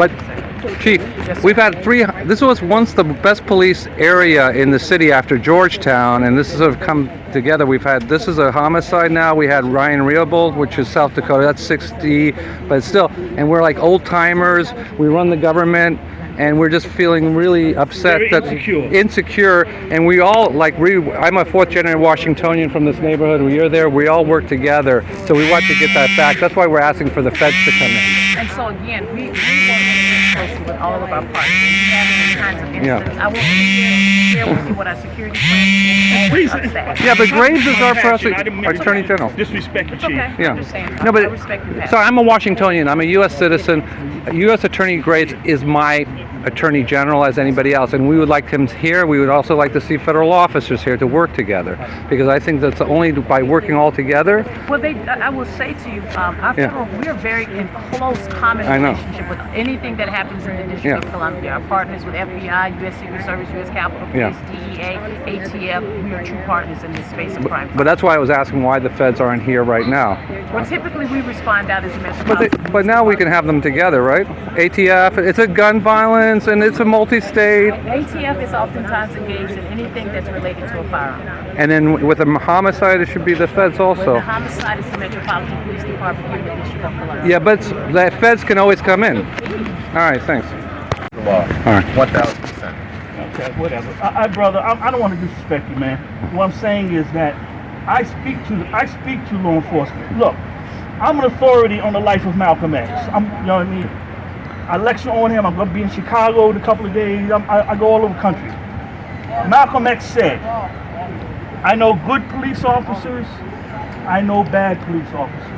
But Chief, we've had this was once the best police area in the city after Georgetown, and this has come together. This is a homicide now. We had Ryan Rehoboth, which is South Dakota, that's 60, but still, and we're like old timers. We run the government, and we're just feeling really upset, insecure, and we all I'm a fourth generation Washingtonian from this neighborhood. You're there. We all work together, so we want to get that back. That's why we're asking for the feds to come in. And so again, we work closely with all of our partners. We have any kinds of incidents. I won't share with you what our security plan is. Yeah, but Graves is our Attorney General. Disrespect the Chief. Okay, Yeah. I understand. No, but I respect your passion. so I'm a Washingtonian. I'm a U.S. citizen. U.S. Attorney Graves is my Attorney General as anybody else, and we would like him here. We would also like to see federal officers here to work together, because I think that's only by working all together. Well, I will say to you, we are very in close common relationship with anything that happens in the District of Columbia. Our partners with FBI, U.S. Secret Service, U.S. Capitol Police, DEA, ATF, we are true partners in this space of crime. But that's why I was asking why the feds aren't here right now. Well, typically we respond out as a metropolitan. But now we can have them together, right? ATF, it's a gun violence and it's a multi-state. ATF is oftentimes engaged in anything that's related to a firearm. And then with a homicide, it should be the feds also. With the homicide is the Metropolitan Police Department here in the District of Columbia. Yeah, but the feds can always come in. All right, thanks. All right. 1,000%. Okay, whatever. Brother, I don't want to disrespect you, man. What I'm saying is that I speak to law enforcement. Look, I'm an authority on the life of Malcolm X. You know what I mean? I lecture on him. I'm going to be in Chicago in a couple of days. I go all over the country. Malcolm X said, I know good police officers. I know bad police officers.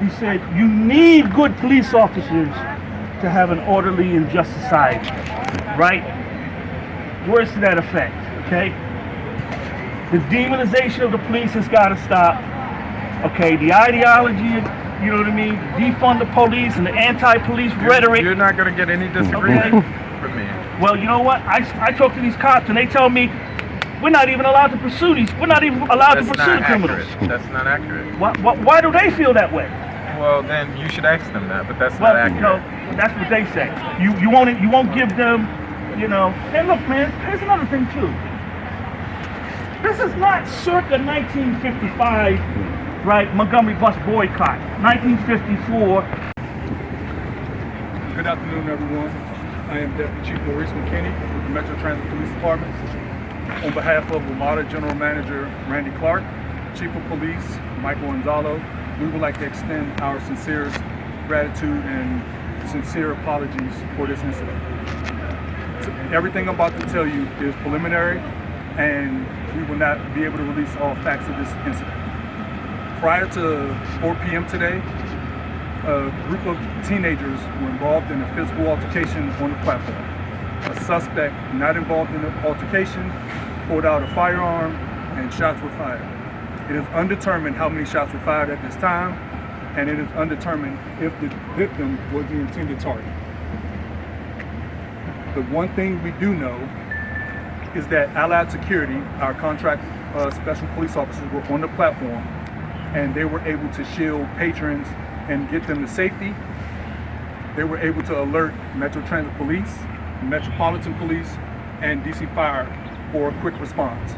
He said, you need good police officers to have an orderly and just society, right? Words to that effect, okay? The demonization of the police has got to stop, okay? The ideology, you know what I mean? Defund the police and the anti-police rhetoric. You're not going to get any disagreement from me. Well, you know what? I talk to these cops and they tell me we're not even allowed to pursue these. We're not even allowed to pursue the criminals. That's not accurate. Why do they feel that way? Well, then you should ask them that, but that's not accurate. You know, that's what they say. You won't give them, you know. And look, man, here's another thing too. This is not circa 1955, right? Montgomery bus boycott. 1954. Good afternoon, everyone. I am Deputy Chief Maurice McKinney with the Metro Transit Police Department. On behalf of WMATA General Manager Randy Clark, Chief of Police Michael Gonzalo, we would like to extend our sincerest gratitude and sincere apologies for this incident. Everything I'm about to tell you is preliminary, and we will not be able to release all facts of this incident. Prior to 4 p.m. today, a group of teenagers were involved in a physical altercation on the platform. A suspect not involved in the altercation pulled out a firearm and shots were fired. It is undetermined how many shots were fired at this time, and it is undetermined if the victim was the intended target. The one thing we do know is that Allied Security, our contract special police officers, were on the platform, and they were able to shield patrons and get them to safety. They were able to alert Metro Transit Police, Metropolitan Police, and DC Fire for a quick response.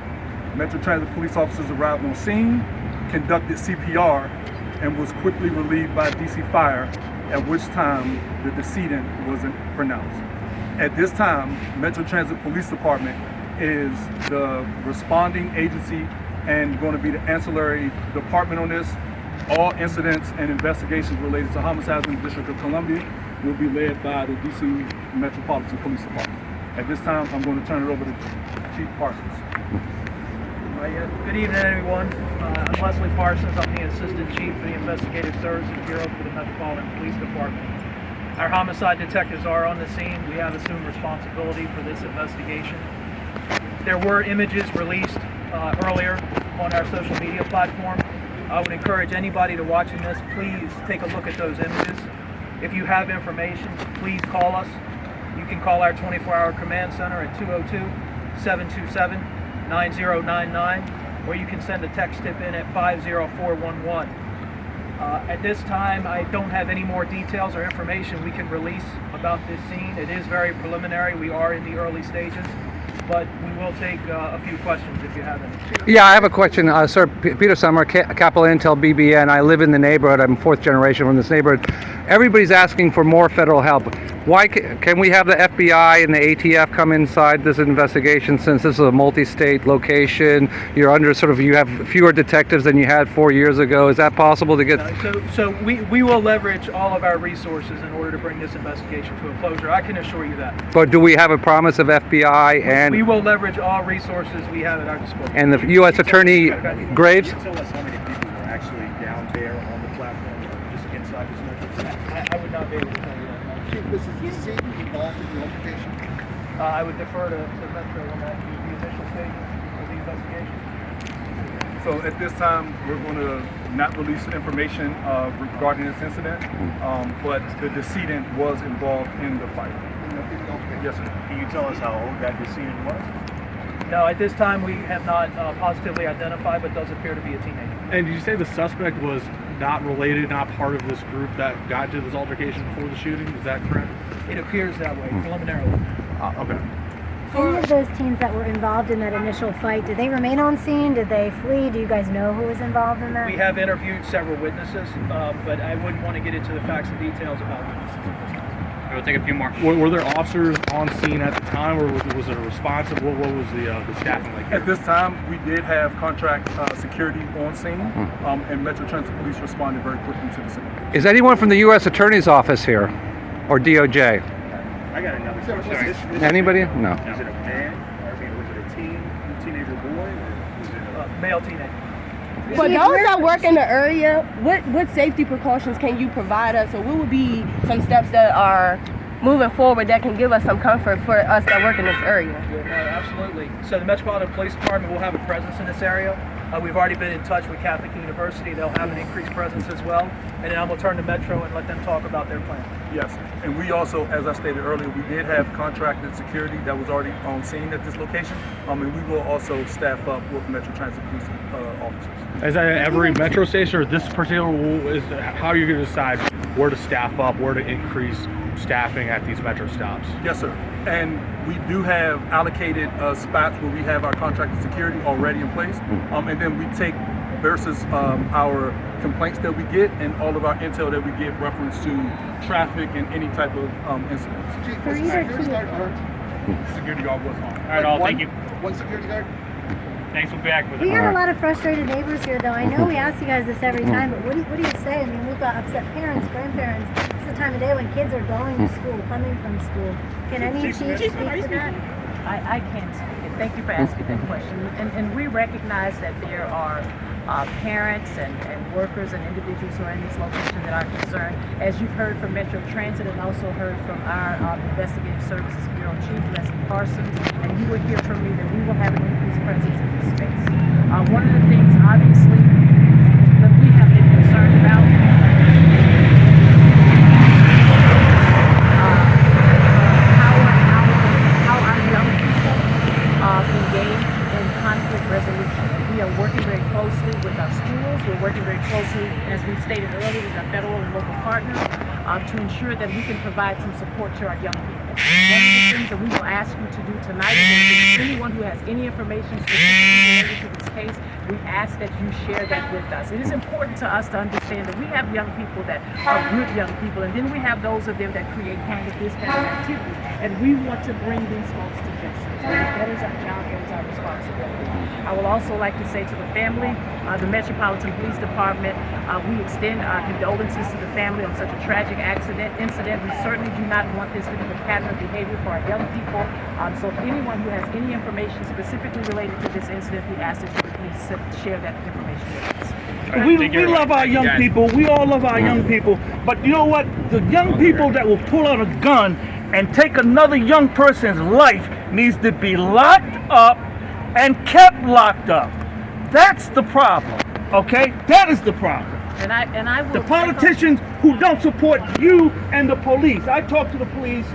Metro Transit Police officers arrived on scene, conducted CPR, and was quickly relieved by DC Fire, at which time the decedent wasn't pronounced. At this time, Metro Transit Police Department is the responding agency and going to be the ancillary department on this. All incidents and investigations related to homicides in the District of Columbia will be led by the DC Metropolitan Police Department. At this time, I'm going to turn it over to Chief Parsons. Good evening, everyone. I'm Leslie Parson. I'm the Assistant Chief of the Investigative Services Bureau for the Metropolitan Police Department. Our homicide detectives are on the scene. We have assumed responsibility for this investigation. There were images released earlier on our social media platform. I would encourage anybody to watching this, please take a look at those images. If you have information, please call us. You can call our 24-hour command center at 202-727-9099, or you can send a text tip in at 50411. At this time, I don't have any more details or information we can release about this scene. It is very preliminary. We are in the early stages, but we will take a few questions if you have any. Yeah, I have a question, sir. Peter Summer, Capital Intel BBN. I live in the neighborhood. I'm fourth generation from this neighborhood. Everybody's asking for more federal help. Why can we have the FBI and the ATF come inside this investigation, since this is a multi-state location? You're under you have fewer detectives than you had 4 years ago. Is that possible to get? So we will leverage all of our resources in order to bring this investigation to a closure. I can assure you that. But do we have a promise of FBI and? We will leverage all resources we have at our disposal. And the U.S. Attorney Graves? Can you tell us how many people are actually down there on the platform, or just inside this metro? I would not be able to tell you that. Chief, was the city involved in the altercation? I would defer to Metro on that, the initial stages of the investigation. So at this time, we're going to not release information regarding this incident, but the decedent was involved in the fight. Yes, sir. Can you tell us how old that decedent was? No, at this time we have not positively identified, but does appear to be a teenager. And did you say the suspect was not related, not part of this group that got to this altercation before the shooting? Is that correct? It appears that way, preliminarily. Okay. Any of those teens that were involved in that initial fight, did they remain on scene? Did they flee? Do you guys know who was involved in that? We have interviewed several witnesses, but I wouldn't want to get into the facts and details about witnesses. We'll take a few more. Were there officers on scene at the time, or was it a response? What was the staffing like? At this time, we did have contract security on scene, and Metro Transit Police responded very quickly to the scene. Is anyone from the U.S. Attorney's Office here, or DOJ? I got another question. Anybody? No. Is it a man? I mean, was it a teenager boy, or was it a Male teenager. For those that work in the area, what safety precautions can you provide us, or what would be some steps that are moving forward that can give us some comfort for us that work in this area? Absolutely. So the Metropolitan Police Department will have a presence in this area. We've already been in touch with Catholic University. They'll have an increased presence as well. And then I'm going to turn to Metro and let them talk about their plan. Yes, and we also, as I stated earlier, we did have contracted security that was already on scene at this location. And we will also staff up with Metro Transit Police officers. Is that at every metro station, or this particular is how you're going to decide where to staff up, where to increase staffing at these metro stops? Yes, sir. And we do have allocated spots where we have our contracted security already in place. And then we take versus our complaints that we get and all of our intel that we get reference to traffic and any type of incidents. For either Security guard was on. All right, all. Thank you. one security guard? Thanks. We'll be back with We it. got a lot of frustrated neighbors here, though. I know we ask you guys this every time, but what do you say? I mean, we've got upset parents, grandparents. It's the time of day when kids are going to school, coming from school. Can any chief speak to that? I can speak, and thank you for asking that question. And we recognize that there are parents and workers and individuals who are in this location that are concerned. As you've heard from Metro Transit and also heard from our Investigative Services Bureau Chief, Leslie Parson, and you will hear from me that we will have an increased presence in this space. One of the things, obviously, that we have been concerned about how our young people engage in conflict resolution. We are working very closely with our schools. We're working very closely, as we stated earlier, with our federal and local partners to ensure that we can provide some support to our young people. One of the things that we will ask you to do tonight is anyone who has any information specifically related to this case, we ask that you share that with us. It is important to us to understand that we have young people that are good young people, and then we have those of them that create this kind of activity, and we want to bring these folks to justice. That is our job, that is our responsibility. I would also like to say to the family, the Metropolitan Police Department, we extend our condolences to the family on such a tragic incident. We certainly do not want this to be a pattern of behavior for our young people. So if anyone who has any information specifically related to this incident, we ask that you would please share that information with us. We love our young people. We all love our young people. But you know what? The young people that will pull out a gun and take another young person's life needs to be locked up and kept locked up. That's the problem. Okay? That is the problem. And I will The politicians who don't support you and the police. I talk to the police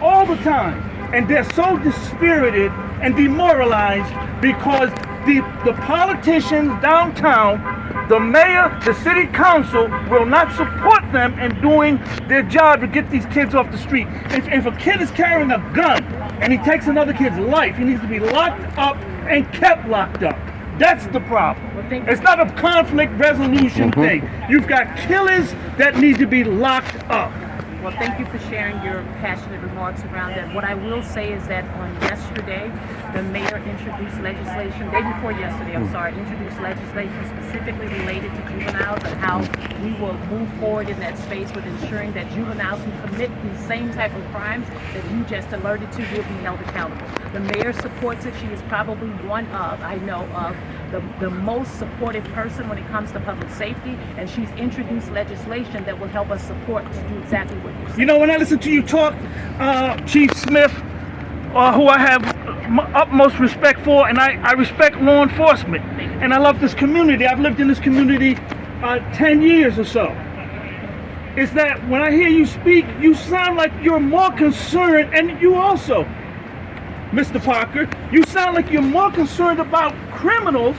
all the time, and they're so dispirited and demoralized because the politicians downtown The mayor, the city council will not support them in doing their job to get these kids off the street. If a kid is carrying a gun and he takes another kid's life, he needs to be locked up and kept locked up. That's the problem. It's not a conflict resolution thing. You've got killers that need to be locked up. Well, thank you for sharing your passionate remarks around that. What I will say is that on yesterday, the mayor introduced legislation, day before yesterday, introduced legislation specifically related to juveniles and how we will move forward in that space with ensuring that juveniles who commit these same type of crimes that you just alerted to will be held accountable. The mayor supports it. She is probably one of, I know of, the most supportive person when it comes to public safety, and she's introduced legislation that will help us support to do exactly what you said. You know, when I listen to you talk, Chief Smith, who I have utmost respect for, and I respect law enforcement, and I love this community. I've lived in this community 10 years or so. Is that when I hear you speak, you sound like you're more concerned, and you also, Mr. Parker, you sound like you're more concerned about criminals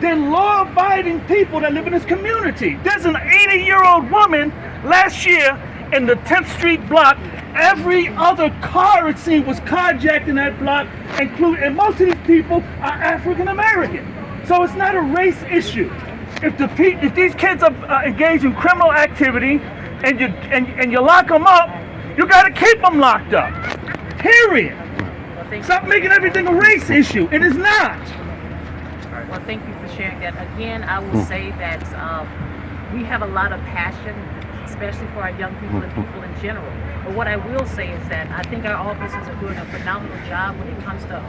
than law-abiding people that live in this community. There's an 80-year-old woman last year in the 10th Street block. Every other car, it seemed, was carjacked in that block, and most of these people are African American. So it's not a race issue. If these kids are engaged in criminal activity and you lock them up, you got to keep them locked up. Period. Stop making everything a race issue. It is not. Well, thank you for sharing that. Again, I will say that we have a lot of passion, especially for our young people and people in general. But what I will say is that I think our officers are doing a phenomenal job when it comes to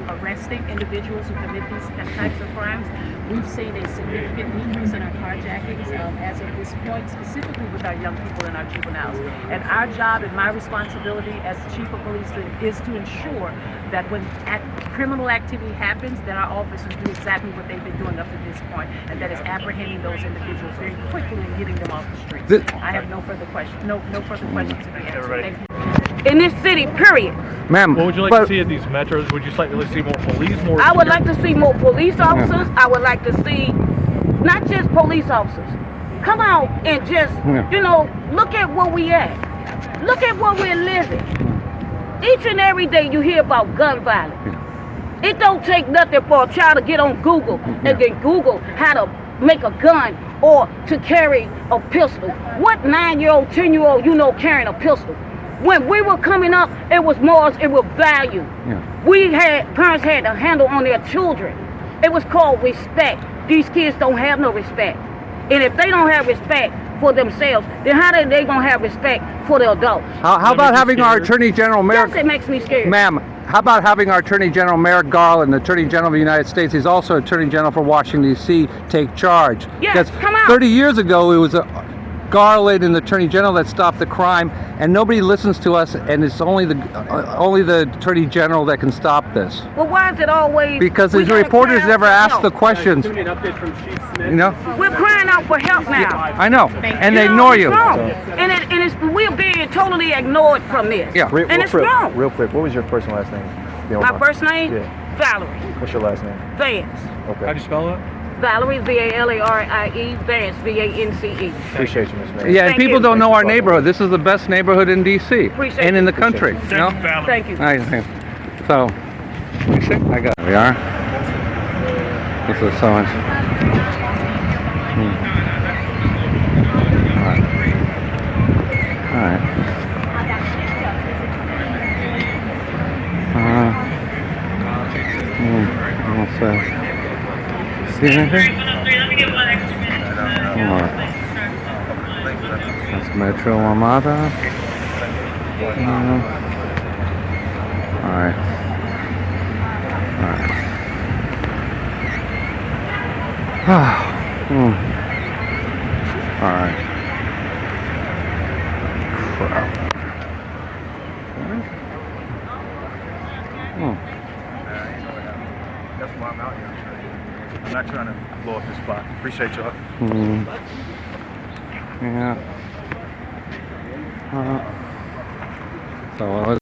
arresting individuals who commit these types of crimes. We've seen a significant decrease in our carjackings as of this point, specifically with our young people and our juveniles. And our job and my responsibility as Chief of Police is to ensure that when criminal activity happens, that our officers do exactly what they've been doing up to this point, and that is apprehending those individuals very quickly and getting them off the street. I have no further questions. No further questions to be answered. Thank you. In this city, period. Ma'am, what would you like to see at these metros? Would you like to see more police, more? I would like to see more police officers. I would like to see not just police officers. Come out and just, look at where we at. Look at where we're living. Each and every day you hear about gun violence. It don't take nothing for a child to get on Google and then Google how to make a gun or to carry a pistol. What 9-year-old, 10-year-old carrying a pistol? When we were coming up, it was morals, it was value. Parents had a handle on their children. It was called respect. These kids don't have no respect. And if they don't have respect for themselves, then how are they going to have respect for the adults? How about having our Attorney General Merrick? Yes, it makes me scared. Ma'am, how about having our Attorney General Merrick Garland, the Attorney General of the United States? He's also Attorney General for Washington, D.C., take charge. Yes, come out. 30 years ago, it was Garland and the Attorney General that stopped the crime, and nobody listens to us, and it's only the Attorney General that can stop this. Well, why is it always... Because these reporters never ask the questions. We're crying out for help now. I know, and they ignore you. And we're being totally ignored from this. Yeah. And it's wrong. Real quick, what was your first and last name? My first name? Yeah. Valerie. What's your last name? Vance. Okay. How'd you spell it? Valerie, V-A-L-A-R-I-E, Vance, V-A-N-C-E. Appreciate you, Miss Mary. Yeah, and Thank people you. don't know our neighborhood. This is the best neighborhood in D.C. Appreciate and in the you. country. You know? Thank you. So, you see? We are. This is so much. All right. See anything? That's Metro Armada. Alright. Alright. Crap. That's why I'm out here. I'm not trying to blow up this spot. Appreciate y'all. Yeah. So